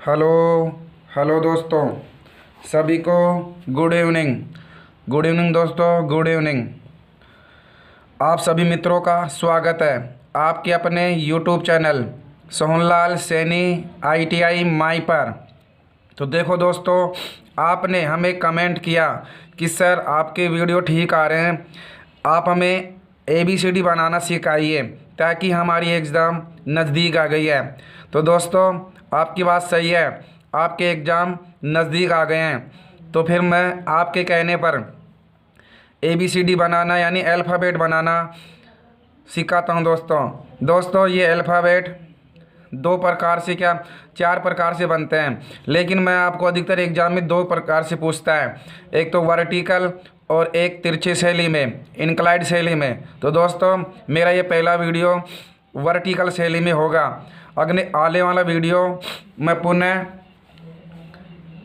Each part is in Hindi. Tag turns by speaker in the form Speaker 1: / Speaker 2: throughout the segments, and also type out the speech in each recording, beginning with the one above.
Speaker 1: हेलो हेलो दोस्तों, सभी को गुड इवनिंग। गुड इवनिंग दोस्तों, गुड इवनिंग। आप सभी मित्रों का स्वागत है आपके अपने YouTube channel Sohanlal Saini ITI माई पर। तो देखो दोस्तों, आपने हमें कमेंट किया कि सर आपके वीडियो ठीक आ रहे हैं, आप हमें ABCD बनाना सिखाइए ताकि हमारी एग्ज़ाम नज़दीक आ गई है। तो दोस्तों, आपकी बात सही है, आपके एग्ज़ाम नज़दीक आ गए हैं। तो फिर मैं आपके कहने पर ABCD बनाना यानी अल्फ़ाबेट बनाना सिखाता हूं दोस्तों, ये अल्फ़ाबेट दो प्रकार से, क्या चार प्रकार से बनते हैं, लेकिन मैं आपको अधिकतर एग्जाम में दो प्रकार से पूछता है। एक तो वर्टिकल और एक तिरछे शैली में, इंक्लाइंड शैली में। तो दोस्तों, मेरा ये पहला वीडियो वर्टिकल शैली में होगा। अगले आने वाला वीडियो मैं पुनः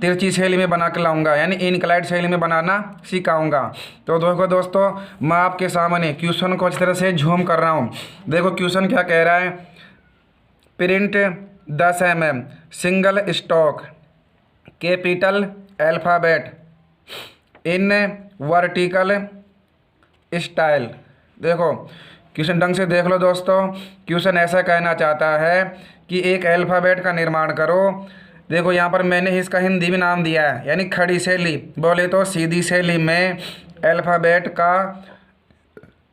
Speaker 1: तिरछी शैली में बना के लाऊंगा, यानी इनक्लाइंड शैली में बनाना सिखाऊंगा। तो देखो दोस्तों, मैं आपके सामने क्वेश्चन को अच्छी तरह से झूम कर रहा हूँ। देखो क्वेश्चन क्या कह रहा है। Print 10 mm single stock capital alphabet in vertical style. देखो क्वेश्चन ढंग से देख लो दोस्तों। क्वेश्चन ऐसा कहना चाहता है कि एक अल्फ़ाबेट का निर्माण करो। देखो यहाँ पर मैंने इसका हिंदी में नाम दिया है, यानी खड़ी शैली, बोले तो सीधी शैली में अल्फ़ाबेट का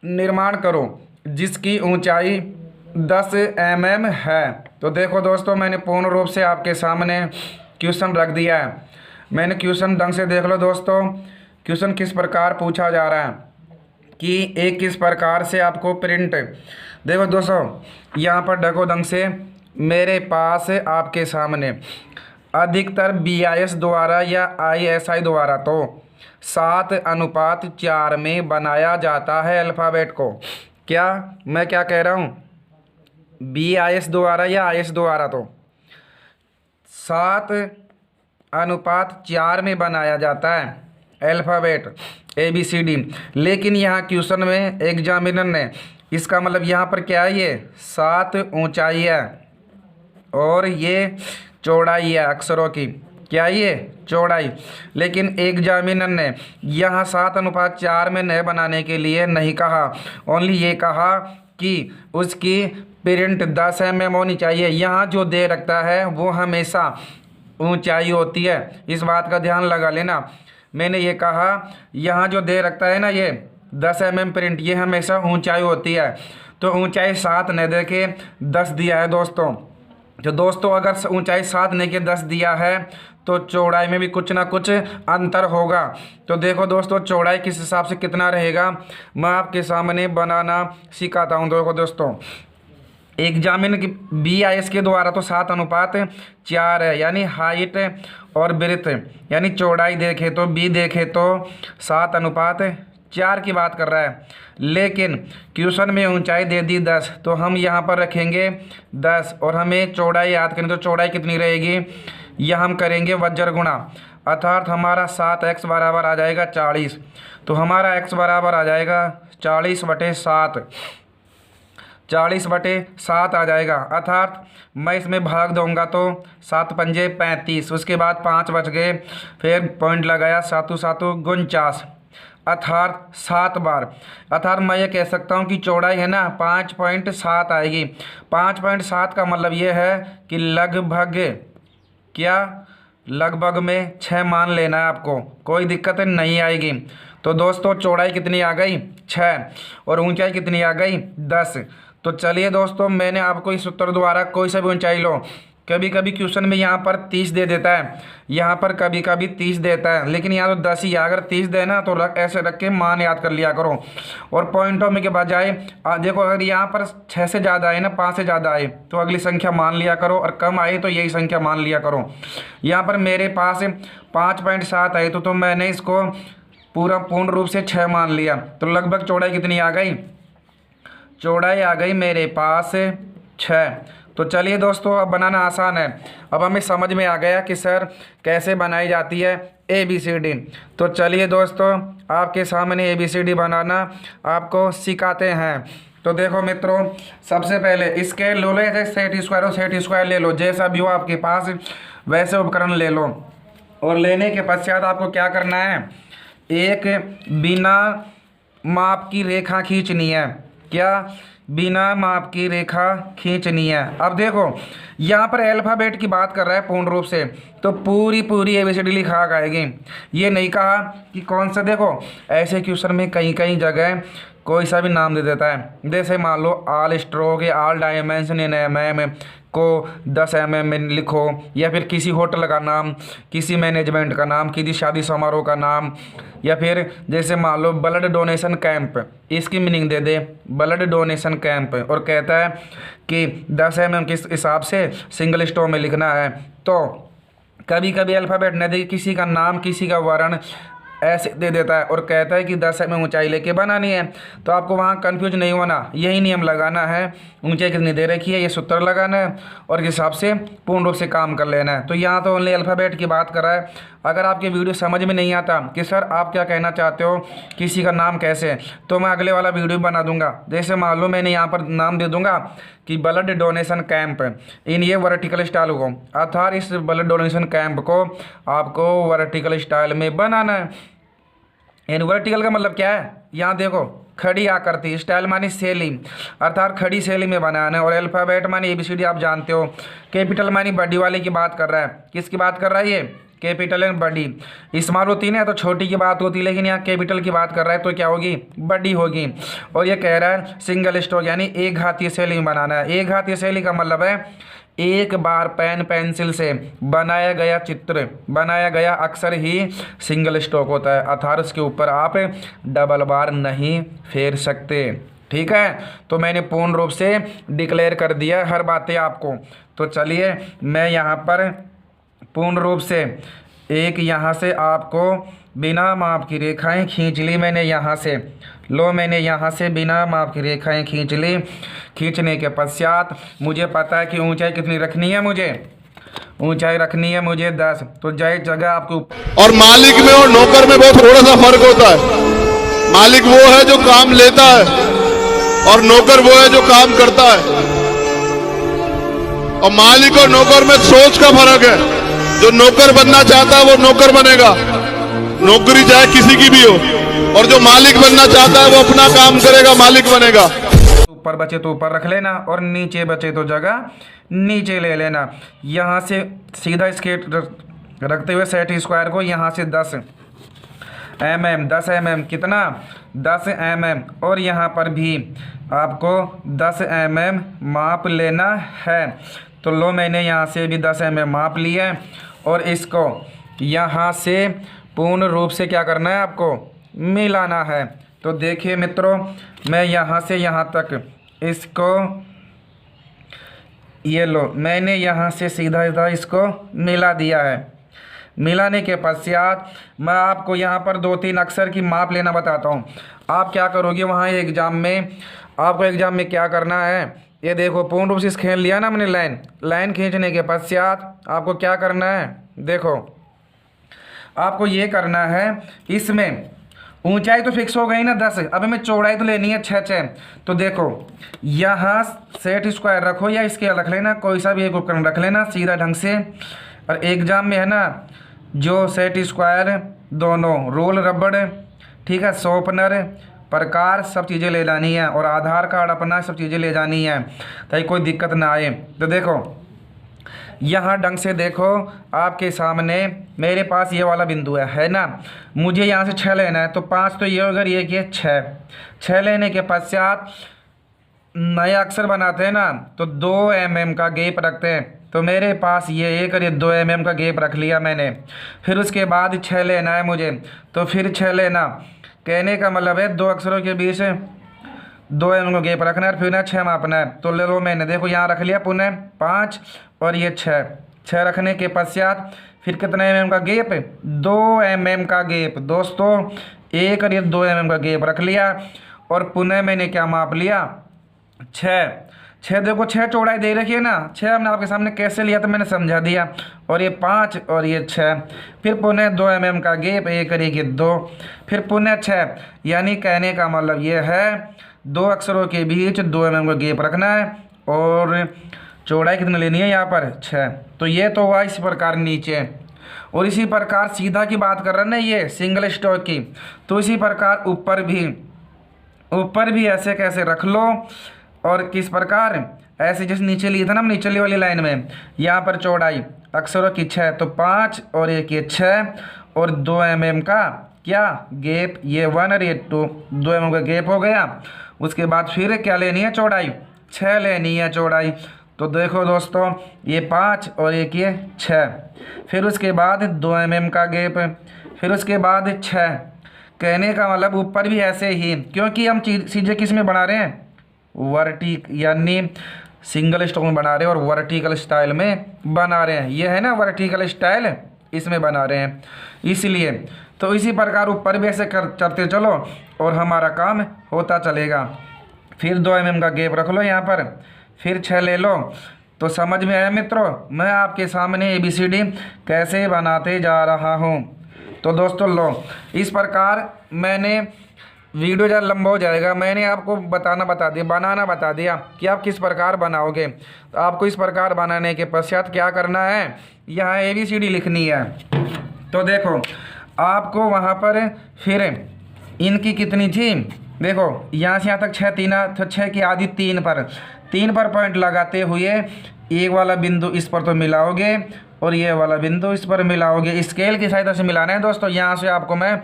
Speaker 1: निर्माण करो जिसकी ऊंचाई 10 mm है। तो देखो दोस्तों, मैंने पूर्ण रूप से आपके सामने क्वेश्चन रख दिया है। मैंने क्वेश्चन ढंग से देख लो दोस्तों। क्वेश्चन किस प्रकार पूछा जा रहा है कि एक किस प्रकार से आपको प्रिंट। देखो दोस्तों, यहाँ पर देखो ढंग से, मेरे पास आपके सामने अधिकतर BIS द्वारा या ISI द्वारा तो 7:4 में बनाया जाता है अल्फ़ाबेट को। क्या मैं क्या कह रहा हूँ, BIS द्वारा या IS द्वारा तो 7:4 में बनाया जाता है अल्फ़ाबेट ABCD। लेकिन यहाँ क्वेश्चन में एग्जामिनर ने, इसका मतलब यहाँ पर क्या है, ये 7 ऊंचाई है और ये चौड़ाई है अक्षरों की। क्या ये चौड़ाई। लेकिन एग्जामिनर ने यहाँ 7:4 में नए बनाने के लिए नहीं कहा, ओनली ये कहा कि उसकी प्रिंट 10 mm होनी चाहिए। यहाँ जो दे रखता है वो हमेशा ऊंचाई होती है, इस बात का ध्यान लगा लेना। मैंने ये कहा यहाँ जो दे रखता है ना, ये 10 mm प्रिंट, ये हमेशा ऊंचाई होती है। तो ऊंचाई 7 न दे के 10 दिया है दोस्तों। तो दोस्तों, अगर ऊंचाई 7 नहीं के 10 दिया है तो चौड़ाई में भी कुछ ना कुछ अंतर होगा। तो देखो दोस्तों, चौड़ाई किस हिसाब से कितना रहेगा मैं आपके सामने बनाना सिखाता हूँ। देखो दोस्तों, एग्जामिन की BIS के द्वारा तो 7:4 है, यानी हाइट और ब्रेथ, यानी चौड़ाई देखे तो B देखे तो 7:4 की बात कर रहा है। लेकिन क्वेश्चन में ऊंचाई दे दी 10, तो हम यहाँ पर रखेंगे 10 और हमें चौड़ाई याद करें तो चौड़ाई कितनी रहेगी, यह हम करेंगे वज्र गुणा, अर्थात हमारा 7x बराबर आ जाएगा 40। तो हमारा x बराबर आ जाएगा 40/7, 40/7 आ जाएगा। अर्थात मैं इसमें भाग दूंगा तो 7 पंजे 35, उसके बाद 5 बच गए, फिर पॉइंट लगाया, 7 7 49, अर्थात 7 बार। अर्थात मैं ये कह सकता हूँ कि चौड़ाई है ना 5.7 आएगी। 5.7 का मतलब ये है कि लगभग, क्या लगभग में 6 मान लेना है आपको, कोई दिक्कत नहीं आएगी। तो दोस्तों, चौड़ाई कितनी आ गई 6 और ऊंचाई कितनी आ गई 10। तो चलिए दोस्तों, मैंने आपको इस उत्तर द्वारा कोई सा भी ऊंचाई लो, कभी कभी क्वेश्चन में यहाँ पर 30 दे देता है, यहाँ पर कभी कभी 30 देता है, लेकिन यहाँ तो 10 ही है। अगर 30 देना तो ऐसे रख के मान याद कर लिया करो। और पॉइंटों में के बजाय देखो, अगर यहाँ पर 6 से ज़्यादा आए ना, 5 से ज़्यादा आए तो अगली संख्या मान लिया करो, और कम आए तो यही संख्या मान लिया करो। यहाँ पर मेरे पास 5.7 आए तो मैंने इसको पूर्ण रूप से 6 मान लिया। तो लगभग चौड़ाई कितनी आ गई, चौड़ाई आ गई मेरे पास 6। तो चलिए दोस्तों, अब बनाना आसान है। अब हमें समझ में आ गया कि सर कैसे बनाई जाती है ABCD। तो चलिए दोस्तों, आपके सामने ABCD बनाना आपको सिखाते हैं। तो देखो मित्रों, सबसे पहले स्केल लो, जैसे सेट स्क्वायर हो, सेट स्क्वायर ले लो, जैसा भी हो आपके पास वैसे उपकरण ले लो। और लेने के पश्चात आपको क्या करना है, एक बिना माप की रेखा खींचनी है। क्या? बिना माप की रेखा खींचनी है। अब देखो यहाँ पर अल्फ़ाबेट की बात कर रहा है पूर्ण रूप से, तो पूरी पूरी ABCD लिखा आएगी। ये नहीं कहा कि कौन सा। देखो ऐसे क्वेश्चन में कहीं कहीं जगह कोई सा भी नाम दे देता है। जैसे मान लो ऑल स्ट्रोक या ऑल डायमेंशन इन MM को 10 MM में लिखो, या फिर किसी होटल का नाम, किसी मैनेजमेंट का नाम, किसी शादी समारोह का नाम, या फिर जैसे मान लो ब्लड डोनेशन कैंप, इसकी मीनिंग दे दे ब्लड डोनेशन कैंप, और कहता है कि 10 MM किस हिसाब से सिंगल स्टोर में लिखना है। तो कभी कभी अल्फ़ाबेट न दे, किसी का नाम, किसी का वर्ण ऐसे दे देता है और कहता है कि 10 MM ऊंचाई लेके बनानी है। तो आपको वहाँ कंफ्यूज नहीं होना, यही नियम लगाना है, ऊंचाई कितनी दे रखी है ये सूत्र लगाना है और इस हिसाब से पूर्ण रूप से काम कर लेना है। तो यहाँ तो ओनली अल्फ़ाबेट की बात कर रहा है। अगर आपकी वीडियो समझ में नहीं आता कि सर आप क्या कहना चाहते हो, किसी का नाम कैसे, तो मैं अगले वाला वीडियो बना दूंगा। जैसे मान लो मैंने यहाँ पर नाम दे दूंगा कि ब्लड डोनेशन कैंप इन ये वर्टिकल स्टाइल को, अर्थात इस ब्लड डोनेशन कैंप को आपको वर्टिकल स्टाइल में बनाना है। इन वर्टिकल का मतलब क्या है, यहाँ देखो खड़ी आकृति, स्टाइल मानी शैली, अर्थात खड़ी शैली में बनाना है। और अल्फ़ाबेट मानी ABCD आप जानते हो। कैपिटल मानी बड़ी वाली की बात कर रहा है। किसकी बात कर रहा है ये? कैपिटल एंड बड़ी। स्मॉल होती है तो छोटी की बात होती है, लेकिन यहाँ कैपिटल की बात कर रहा है तो क्या होगी? बड़ी होगी। और ये कह रहा है सिंगल स्ट्रोक यानी एक घातीय शैली में बनाना है। एक घातीय शैली का मतलब है एक बार पेन पेंसिल से बनाया गया चित्र, बनाया गया अक्सर ही सिंगल स्ट्रोक होता है, अर्थात उसके ऊपर आप डबल बार नहीं फेर सकते। ठीक है, तो मैंने पूर्ण रूप से डिक्लेयर कर दिया हर बातें आपको। तो चलिए मैं यहाँ पर पूर्ण रूप से एक यहाँ से आपको बिना माप की रेखाएं खींच ली मैंने यहाँ से। लो मैंने यहाँ से बिना माप की रेखाएं खींच ली। खींचने के पश्चात मुझे पता है कि ऊंचाई कितनी रखनी है, मुझे ऊंचाई रखनी है मुझे 10। तो जय जगह आपको।
Speaker 2: और मालिक में और नौकर में बहुत थोड़ा सा फर्क होता है। मालिक वो है जो काम लेता है और नौकर वो है जो काम करता है। और मालिक और नौकर में सोच का फर्क है। जो नौकर बनना चाहता है वो नौकर बनेगा, नौकरी चाहे किसी की भी हो। और जो मालिक बनना चाहता है वो अपना काम करेगा, मालिक बनेगा।
Speaker 1: ऊपर बचे तो ऊपर रख लेना और नीचे बचे तो जगह नीचे ले लेना। यहाँ से सीधा स्केट रखते हुए सेट स्क्वायर को यहाँ से 10 mm कितना? 10 mm। और यहाँ पर भी आपको 10 mm माप लेना है। तो लो मैंने यहाँ से भी 10 mm माप लिया है और इसको यहाँ से पूर्ण रूप से क्या करना है, आपको मिलाना है। तो देखिए मित्रों, मैं यहाँ से यहाँ तक इसको, ये लो मैंने यहाँ से सीधा सीधा इसको मिला दिया है। मिलाने के पश्चात मैं आपको यहाँ पर 2-3 अक्षर की माप लेना बताता हूँ। आप क्या करोगे वहाँ एग्ज़ाम में, आपको एग्ज़ाम में क्या करना है, ये देखो पूर्ण रूप से खींच लिया ना मैंने लाइन खींचने के पश्चात आपको क्या करना है, देखो आपको ये करना है, इसमें ऊंचाई तो फिक्स हो गई ना 10, अब हमें चौड़ाई तो लेनी है 6। तो देखो यहाँ सेट स्क्वायर रखो या इसके रख लेना, कोई सा भी एक उपकरण रख लेना सीधा ढंग से। और एग्जाम में है ना जो सेट स्क्वायर दोनों रोल रबड़, ठीक है, शॉर्पनर, प्रकार सब चीज़ें ले जानी है और आधार कार्ड अपना सब चीज़ें ले जानी है ताकि कोई दिक्कत ना आए। तो देखो यहाँ ढंग से देखो, आपके सामने मेरे पास ये वाला बिंदु है ना, मुझे यहाँ से 6 लेना है। तो 5 तो ये होगा, ये कि 6 लेने के पश्चात नया अक्षर बनाते हैं ना तो 2 mm का गैप रखते हैं। तो मेरे पास ये 1 और ये 2 mm का गैप रख लिया मैंने। फिर उसके बाद 6 लेना है मुझे, तो फिर 6 लेना, कहने का मतलब है 2 अक्षरों के बीच 2 mm का गैप रखना है, फिर ना 6 मापना है। तो ले लो मैंने, देखो यहाँ रख लिया पुनः 5 और ये 6 रखने के पश्चात फिर कितना mm का गैप, 2 mm का गैप दोस्तों, 1 और ये 2 mm का गैप रख लिया। और पुनः मैंने क्या माप लिया, 6 देखो 6 चौड़ाई दे रखी है ना, 6 हमने आपके सामने कैसे लिया तो मैंने समझा दिया। और ये 5 और ये 6, फिर पुनः 2 mm का गैप, 1 और ये 2, फिर पुनः 6, यानी कहने का मतलब ये है 2 अक्षरों के बीच 2 mm का गैप रखना है और चौड़ाई कितनी लेनी है यहाँ पर 6। तो ये तो हुआ इसी प्रकार नीचे। और इसी प्रकार सीधा की बात कर रहे हैं ना ये सिंगल स्टॉक की, तो इसी प्रकार ऊपर भी ऐसे कैसे रख लो। और किस प्रकार ऐसे जैसे नीचे लिए था ना नीचे वाली लाइन में, यहाँ पर चौड़ाई अक्षरों की 6 तो 5 और एक ये 6 और 2 mm का क्या गैप, ये 1 और ये 2 mm का गैप हो गया। उसके बाद फिर क्या लेनी है चौड़ाई 6 लेनी है चौड़ाई। तो देखो दोस्तों ये 5 और एक ये 6, फिर उसके बाद 2 mm का गैप, फिर उसके बाद 6। कहने का मतलब ऊपर भी ऐसे ही, क्योंकि हम चीज़ें किस में बना रहे हैं वर्टिक यानी सिंगल स्टॉक में बना रहे हैं और वर्टिकल स्टाइल में बना रहे हैं। ये है ना वर्टिकल स्टाइल, इसमें बना रहे हैं इसलिए। तो इसी प्रकार ऊपर भी ऐसे करते चलो और हमारा काम होता चलेगा। फिर 2 mm का गैप रख लो यहाँ पर, फिर 6 ले लो। तो समझ में आया मित्रों, मैं आपके सामने ABCD कैसे बनाते जा रहा हूँ। तो दोस्तों लो, इस प्रकार मैंने वीडियो ज़्यादा लंबा हो जाएगा, मैंने आपको बनाना बता दिया कि आप किस प्रकार बनाओगे। तो आपको इस प्रकार बनाने के पश्चात क्या करना है, यहाँ ABCD लिखनी है। तो देखो आपको वहाँ पर फिर इनकी कितनी थी, देखो यहाँ से यहाँ तक 6 तो 6 की आधी 3 पर पॉइंट लगाते हुए एक वाला बिंदु इस पर तो मिलाओगे और ये वाला बिंदु इस पर मिलाओगे। स्केल की सहायता से मिलाना है दोस्तों, यहाँ से आपको मैं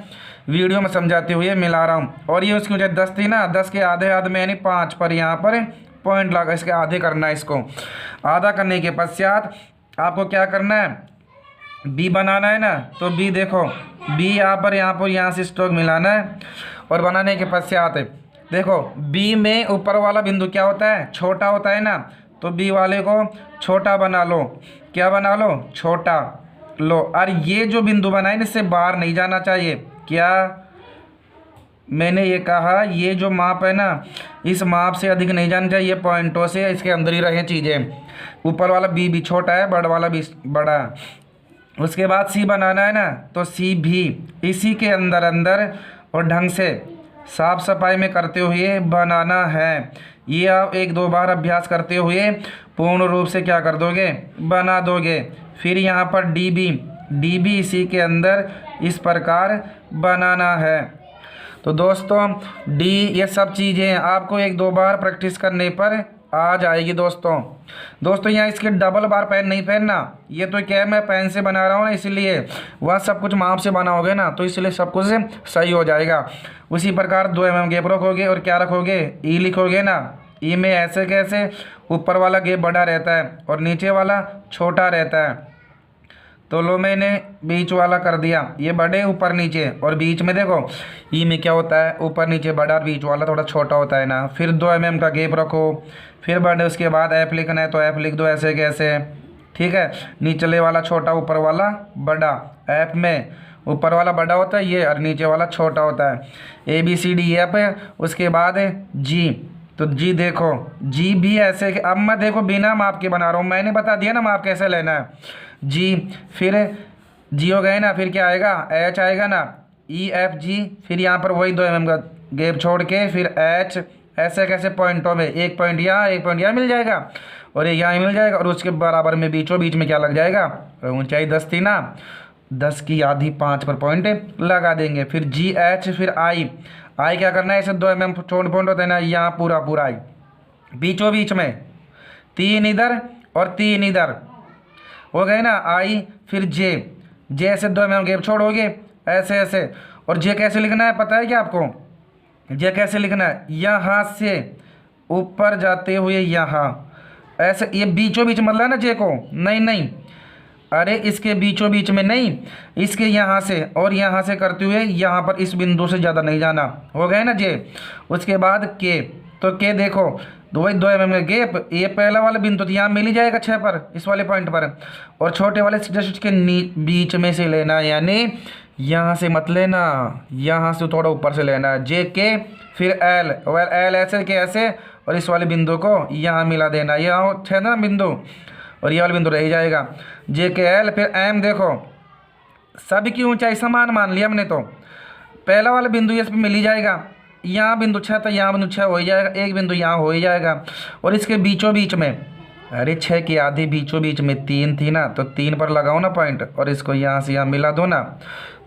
Speaker 1: वीडियो में समझाते हुए मिला रहा हूँ। और ये उसकी वजह 10 थी ना, 10 के आधे में यानी 5 पर यहाँ पर पॉइंट लगा, इसके आधे करना है। इसको आधा करने के पश्चात आपको क्या करना है, बी बनाना है ना। तो बी देखो, बी यहाँ से स्ट्रोक मिलाना है। और बनाने के पश्चात देखो बी में ऊपर वाला बिंदु क्या होता है, छोटा होता है ना। तो बी वाले को छोटा बना लो, क्या बना लो, छोटा लो। और ये जो बिंदु बनाए इससे बाहर नहीं जाना चाहिए। क्या मैंने ये कहा, ये जो माप है ना इस माप से अधिक नहीं जाना चाहिए, पॉइंटों से इसके अंदर ही रहे चीज़ें। ऊपर वाला बी भी छोटा है, बड़ा वाला भी बड़ा। उसके बाद सी बनाना है ना, तो सी भी इसी के अंदर और ढंग से साफ सफाई में करते हुए बनाना है। ये आप 1-2 बार अभ्यास करते हुए पूर्ण रूप से क्या कर दोगे, बना दोगे। फिर यहाँ पर डी बी इसी के अंदर इस प्रकार बनाना है। तो दोस्तों डी ये सब चीज़ें आपको 1-2 बार प्रैक्टिस करने पर आ जाएगी दोस्तों यहाँ इसके डबल बार पेन नहीं पहनना। ये तो क्या है, मैं पेन से बना रहा हूँ ना, इसलिए वह सब कुछ माप से बनाओगे ना तो इसलिए सब कुछ सही हो जाएगा। उसी प्रकार 2 mm गैप रखोगे और क्या रखोगे, ई लिखोगे ना। ई में ऐसे कैसे ऊपर वाला गैप बड़ा रहता है और नीचे वाला छोटा रहता है। तो लो मैंने बीच वाला कर दिया, ये बड़े ऊपर नीचे। और बीच में देखो ई में क्या होता है, ऊपर नीचे बड़ा और बीच वाला थोड़ा छोटा होता है ना। फिर 2 mm का गैप रखो, फिर बड़े। उसके बाद ऐप लिखना है तो ऐप लिख दो ऐसे कैसे, ठीक है। नीचले वाला छोटा, ऊपर वाला बड़ा। ऐप में ऊपर वाला बड़ा होता है ये और नीचे वाला छोटा होता है। ABCD ऐप है। उसके बाद जी, तो जी देखो जी भी ऐसे। अब मैं देखो बिना माप के बना रहा हूँ, मैंने बता दिया ना माप कैसे लेना है। जी फिर जी हो गए ना, फिर क्या आएगा, एच आएगा ना, EFG। फिर यहाँ पर वही 2 mm का गैप छोड़ के फिर एच। ऐसे कैसे पॉइंटों में, एक पॉइंट यहाँ मिल जाएगा और एक यहाँ मिल जाएगा। और उसके बराबर में बीचों बीच में क्या लग जाएगा, ऊंचाई 10 थी ना, 10 की आधी 5 पर पॉइंट लगा देंगे। फिर GH, फिर आई क्या करना है, ऐसे 2 mm छोड़ पॉइंट होते हैं ना, यहाँ पूरा आई। बीचों बीच में 3 इधर और 3 इधर हो गए ना, आई। फिर जे ऐसे 2 mm गैप छोड़ोगे ऐसे। और जे कैसे लिखना है पता है क्या आपको, जे कैसे लिखना है, यहाँ से ऊपर जाते हुए यहाँ ऐसे। ये बीचों बीच मतलब ना जे को, नहीं, अरे इसके बीचों बीच में नहीं, इसके यहाँ से और यहाँ से करते हुए यहाँ पर इस बिंदु से ज़्यादा नहीं जाना। हो गए ना जे। उसके बाद के, तो के देखो वही 2 mm में गैप। ये पहला वाला बिंदु तो यहाँ मिल ही जाएगा 6 पर, इस वाले पॉइंट पर। और छोटे वाले जस्ट के बीच में से लेना, यानी यहाँ से मत लेना, यहाँ से थोड़ा ऊपर से लेना। जे के, फिर एल, और एल ऐसे के ऐसे। और इस वाले बिंदु को यहाँ मिला देना, यहाँ 6 ना बिंदु और ये वाला बिंदु रह जाएगा। जे के एल, फिर एम। देखो सभी की ऊंचाई समान मान लिया हमने। तो पहला वाला बिंदु इस पर मिल ही जाएगा, यहाँ बिंदु 6 तो यहाँ बिंदु 6 हो ही जाएगा, एक बिंदु यहाँ हो ही जाएगा। और इसके बीचों बीच में अरे 6 की आधी बीचों बीच में 3 थी ना, तो 3 पर लगाओ ना पॉइंट और इसको यहाँ से यहाँ मिला दो ना,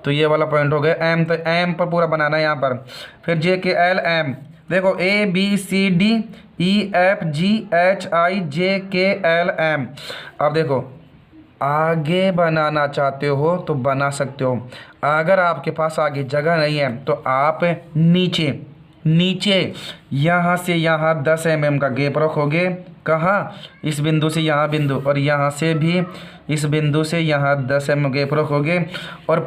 Speaker 1: तो ये वाला पॉइंट हो गया एम। तो एम पर पूरा बनाना है यहाँ पर। फिर जे के एल एम, देखो A B C D E F G H I J K L M. अब देखो आगे बनाना चाहते हो तो बना सकते हो, अगर आपके पास आगे जगह नहीं है तो आप नीचे नीचे यहाँ से यहाँ 10 mm का गैप रखोगे। कहाँ? इस बिंदु से यहाँ बिंदु, और यहाँ से भी इस बिंदु से यहाँ 10 mm गैप रखोगे और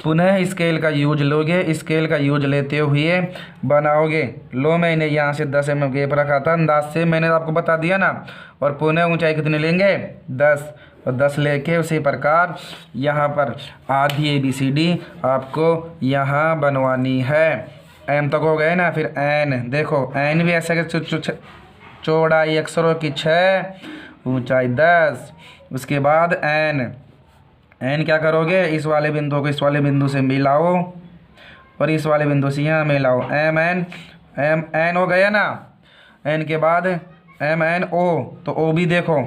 Speaker 1: पुनः स्केल का यूज लोगे। स्केल का यूज लेते हुए बनाओगे। लो मैंने यहाँ से 10 mm गैप रखा था, अंदाज से मैंने आपको बता दिया ना। और पुनः ऊंचाई कितनी लेंगे? 10, और 10 लेके उसी प्रकार यहाँ पर आधी ABCD आपको यहाँ बनवानी है। एम तक हो गए ना। फिर एन, देखो एन भी ऐसे चौड़ाई अक्षरों की 6, ऊंचाई 10। उसके बाद एन क्या करोगे? इस वाले बिंदु को इस वाले बिंदु से मिलाओ और इस वाले बिंदु से यहाँ मिलाओ। एम एन हो गया ना। एन के बाद एम एन ओ, तो ओ भी देखो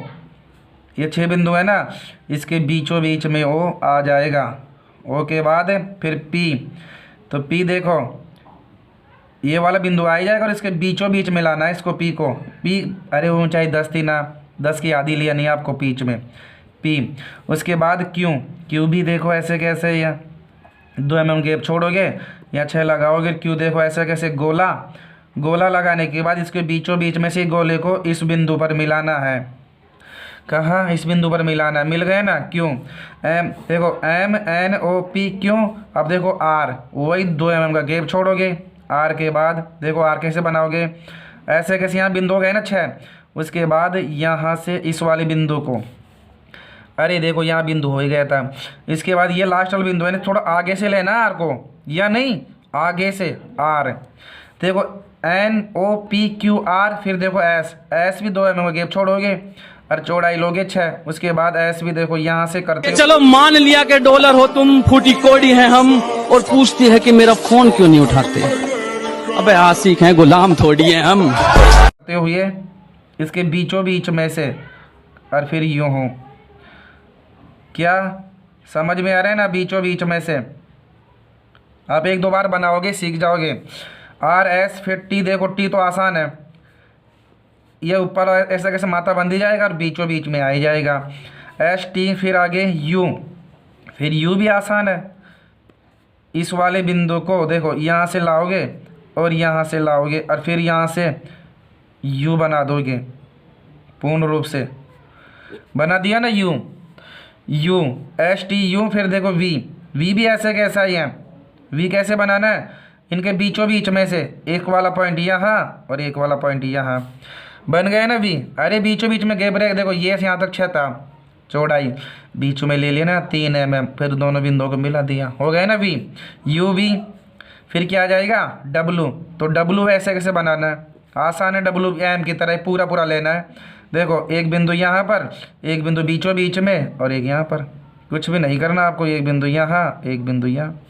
Speaker 1: ये 6 बिंदु है ना, इसके बीचों बीच में ओ आ जाएगा। ओ के बाद फिर पी, तो पी देखो ये वाला बिंदु आ ही जाएगा और इसके बीचों बीच में लाना है इसको पी को। पी, अरे ऊंचाई 10 थी ना, 10 की आधी लिया नहीं आपको बीच में पी। उसके बाद क्यू भी देखो ऐसे कैसे, या 2 mm गैप छोड़ोगे या 6 लगाओगे। क्यू देखो ऐसे कैसे गोला लगाने के बाद इसके बीचों बीच में से गोले को इस बिंदु पर मिलाना है। कहाँ? इस बिंदु पर मिलाना है। मिल गए ना क्यू। एम देखो M N O P Q. अब देखो आर, वही 2 mm का गैप छोड़ोगे। आर के बाद देखो आर कैसे बनाओगे? ऐसे कैसे, यहाँ बिंदु हो गए ना 6। उसके बाद यहाँ से इस वाले बिंदु को, अरे देखो यहाँ बिंदु हो ही गया था। इसके बाद ये लास्ट वाला बिंदु है ना, थोड़ा आगे से लेना आर को, या नहीं आगे से आर। देखो N O P Q R. फिर देखो एस भी 2 mm गैप छोड़ोगे और चौड़ाई लोगे 6। उसके बाद एस भी देखो यहाँ से करते हो।
Speaker 3: चलो मान लिया कि डॉलर हो तुम, फूटी कोड़ी हैं हम, और पूछती है कि मेरा फोन क्यों नहीं उठाते। अबे आशिक हैं, गुलाम थोड़ी हैं हम।
Speaker 1: करते हुए इसके बीचों बीच में से, और फिर यूँ हो। क्या समझ में आ रहा है ना? बीचों बीच में से आप 1-2 बार बनाओगे सीख जाओगे। आर एस फिर टी, देखो टी तो आसान है, ये ऊपर ऐसा कैसे माथा बंधी जाएगा और बीचों बीच में आ ही जाएगा। एस टी, फिर आगे यू, फिर यू भी आसान है। इस वाले बिंदु को देखो यहाँ से लाओगे और यहाँ से लाओगे और फिर यहाँ से यू बना दोगे, पूर्ण रूप से बना दिया ना यू एस टी यू। फिर देखो वी भी ऐसे कैसा ही है। वी कैसे बनाना है? इनके बीचों बीच में से एक वाला पॉइंट यहाँ और एक वाला पॉइंट यहाँ, बन गए ना वी। अरे बीचों बीच में गैप रहेगा, देखो ये से यहाँ तक 6 था, चौड़ाई बीच में ले लिया ना 3 mm, फिर दोनों बिंदुओं को मिला दिया, हो गए ना वी यू वी। फिर क्या आ जाएगा? डब्लू। तो डब्लू ऐसे कैसे बनाना है? आसान है, डब्लू एम की तरह पूरा लेना है। देखो एक बिंदु यहाँ पर, एक बिंदु बीचों बीच में और एक यहाँ पर, कुछ भी नहीं करना आपको। एक बिंदु यहाँ, एक बिंदु यहाँ,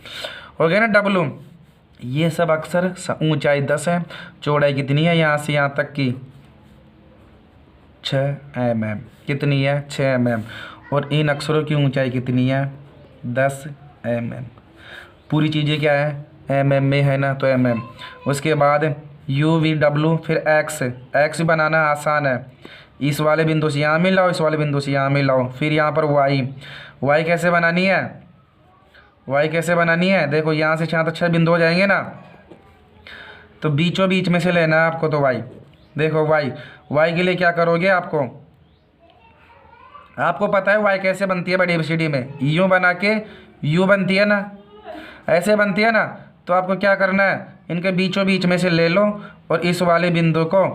Speaker 1: हो गया ना डब्लू। ये सब अक्सर ऊंचाई 10 है, चौड़ाई कितनी है यहाँ से यहाँ तक की? 6 mm। कितनी है? 6 mm। और इन अक्षरों की ऊंचाई कितनी है? 10 mm। पूरी चीज़ें क्या है? mm में है ना, तो mm। उसके बाद u v w, फिर x बनाना आसान है। इस वाले बिंदु से यहाँ मिलाओ, इस वाले बिंदु से यहाँ मिलाओ। फिर यहाँ पर y कैसे बनानी है? y कैसे बनानी है? देखो यहाँ से यहाँ तक 6 बिंदु हो जाएंगे ना, तो बीचों बीच में से लेना है आपको। तो y देखो y के लिए क्या करोगे? आपको पता है y कैसे बनती है बड़ी ABCD में? यूँ बना के u बनती है ना, ऐसे बनती है ना। तो आपको क्या करना है? इनके बीचों बीच में से ले लो और इस वाले बिंदु को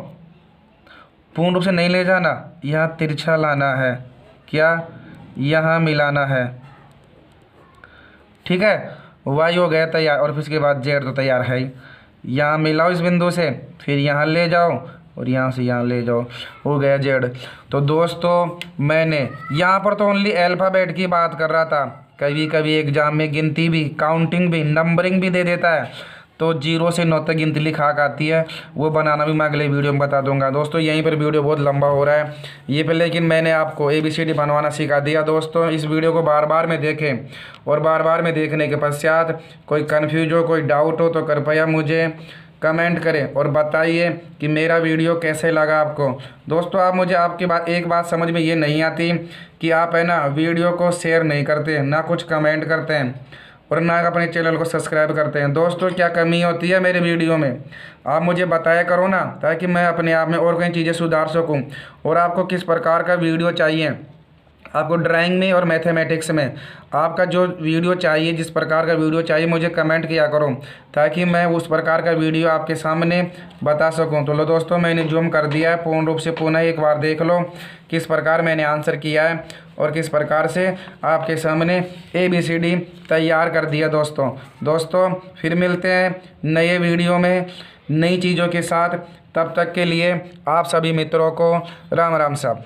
Speaker 1: पूर्ण रूप से नहीं ले जाना, यहाँ तिरछा लाना है। क्या? यहाँ मिलाना है। ठीक है, y हो गया तैयार। और फिर उसके बाद z तो तैयार है ही। यहाँ मिलाओ इस बिंदु से, फिर यहाँ ले जाओ और यहाँ से यहाँ ले जाओ, हो गया z। तो दोस्तों मैंने यहाँ पर तो ओनली अल्फ़ाबेट की बात कर रहा था। कभी कभी एग्जाम में गिनती भी, काउंटिंग भी, नंबरिंग भी दे देता है, तो 0 से 9 तक गिनती लिखा के आती है, वो बनाना भी मैं अगले वीडियो में बता दूंगा। दोस्तों यहीं पर वीडियो बहुत लंबा हो रहा है ये पे, लेकिन मैंने आपको ABCD बनवाना सिखा दिया। दोस्तों इस वीडियो को बार बार में देखें और बार बार में देखने के पश्चात कोई कन्फ्यूज हो, कोई डाउट हो तो कृपया मुझे कमेंट करें और बताइए कि मेरा वीडियो कैसे लगा आपको। दोस्तों आप मुझे आपकी बात एक बात समझ में ये नहीं आती कि आप है ना वीडियो को शेयर नहीं करते, ना कुछ कमेंट करते हैं और ना अपने चैनल को सब्सक्राइब करते हैं। दोस्तों क्या कमी होती है मेरे वीडियो में, आप मुझे बताया करो ना, ताकि मैं अपने आप में और कई चीज़ें सुधार सकूं। और आपको किस प्रकार का वीडियो चाहिए, आपको ड्राइंग में और मैथमेटिक्स में आपका जो वीडियो चाहिए, जिस प्रकार का वीडियो चाहिए मुझे कमेंट किया करो, ताकि मैं उस प्रकार का वीडियो आपके सामने बता सकूं। तो लो दोस्तों मैंने जूम कर दिया है, पूर्ण रूप से पुनः एक बार देख लो किस प्रकार मैंने आंसर किया है और किस प्रकार से आपके सामने ABCD तैयार कर दिया। दोस्तों फिर मिलते हैं नए वीडियो में नई चीज़ों के साथ। तब तक के लिए आप सभी मित्रों को राम राम साहब।